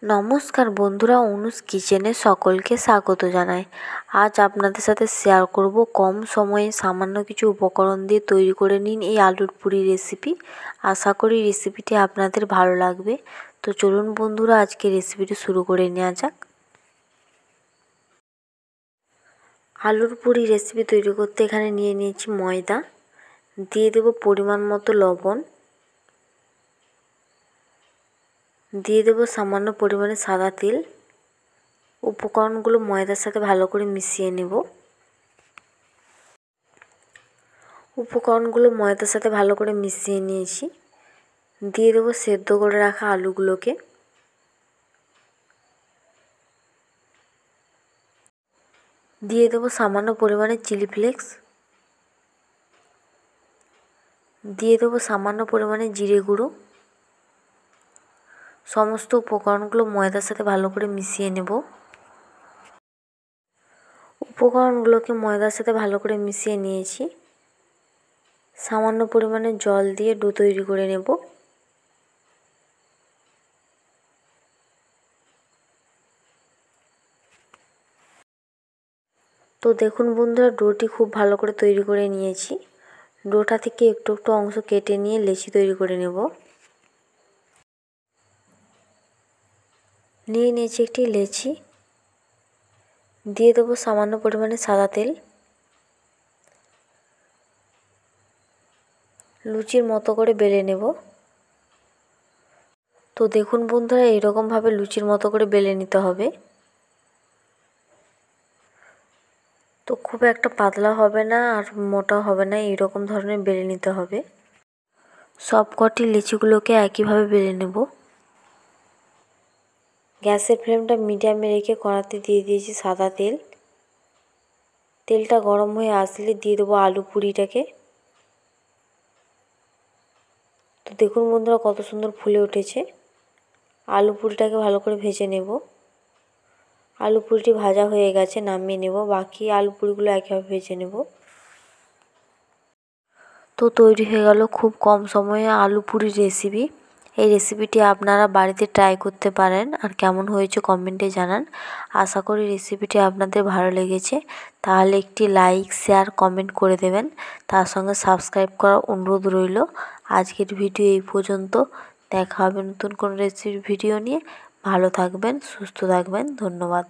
নমস্কার বন্ধুরা, অনুজ কিচেনে সকলকে স্বাগত জানাই। আজ আপনাদের সাথে শেয়ার করব কম সময়ে সামান্য কিছু উপকরণ দিয়ে তৈরি করে নিন এই আলুর পুরি রেসিপি। আশা করি রেসিপিটি আপনাদের ভালো লাগবে। তো চলুন বন্ধুরা, আজকে রেসিপিটি শুরু করে নেওয়া যাক। আলুর পুরি রেসিপি তৈরি করতে এখানে নিয়ে নিয়েছি ময়দা, দিয়ে দেব পরিমাণ মতো লবণ, দিয়ে দেব সামান্য পরিমাণে সাদা তেল। উপকরণগুলো ময়দার সাথে ভালো করে মিশিয়ে নেব। উপকরণগুলো ময়দার সাথে ভালো করে মিশিয়ে নিয়েছি। দিয়ে দেব সেদ্ধ করে রাখা আলুগুলোকে। দিয়ে দেব সামান্য পরিমাণে চিলি ফ্লেক্স। দিয়ে দেব সামান্য পরিমাণে জিরে গুঁড়ো। সমস্ত উপকরণগুলো ময়দার সাথে ভালো করে মিশিয়ে নেব। উপকরণগুলোকে ময়দার সাথে ভালো করে মিশিয়ে নিয়েছি। সামান্য পরিমাণে জল দিয়ে ডো তৈরি করে নেব। তো দেখুন বন্ধুরা, ডোটি খুব ভালো করে তৈরি করে নিয়েছি। ডোটা থেকে একটু একটু অংশ কেটে নিয়ে লেচি তৈরি করে নেব। নিয়ে নিয়েছি একটি লেচি। দিয়ে দেবো সামান্য পরিমাণে সাদা তেল। লুচির মতো করে বেলে নেব। তো দেখুন বন্ধুরা, এরকমভাবে লুচির মতো করে বেলে নিতে হবে। তো খুব একটা পাতলা হবে না আর মোটা হবে না, এইরকম ধরনের বেলে নিতে হবে। সব কটি লিচিগুলোকে একইভাবে বেলে নেব। গ্যাসের ফ্লেমটা মিডিয়ামে রেখে কড়াতে দিয়ে দিয়েছি সাদা তেল। তেলটা গরম হয়ে আসলে দিয়ে দেবো আলু পুরিটাকে। তো দেখুন বন্ধুরা, কত সুন্দর ফুলে উঠেছে। আলু পুরিটাকে ভালো করে ভেজে নেব। আলু পুরিটি ভাজা হয়ে গেছে, নামিয়ে নেব। বাকি আলু পুরিগুলো একইভাবে ভেজে নেব। তো তৈরি হয়ে গেল খুব কম সময়ে আলু পুরির রেসিপি। এই রেসিপিটি আপনারা বাড়িতে ট্রাই করতে পারেন, আর কেমন হয়েছে কমেন্টে জানান। আশা করি রেসিপিটি আপনাদের ভালো লেগেছে। তাহলে একটি লাইক, শেয়ার, কমেন্ট করে দেবেন। তার সঙ্গে সাবস্ক্রাইব করার অনুরোধ রইল। আজকের ভিডিও এই পর্যন্ত। দেখা হবে নতুন কোনো রেসিপির ভিডিও নিয়ে। ভালো থাকবেন, সুস্থ থাকবেন। ধন্যবাদ।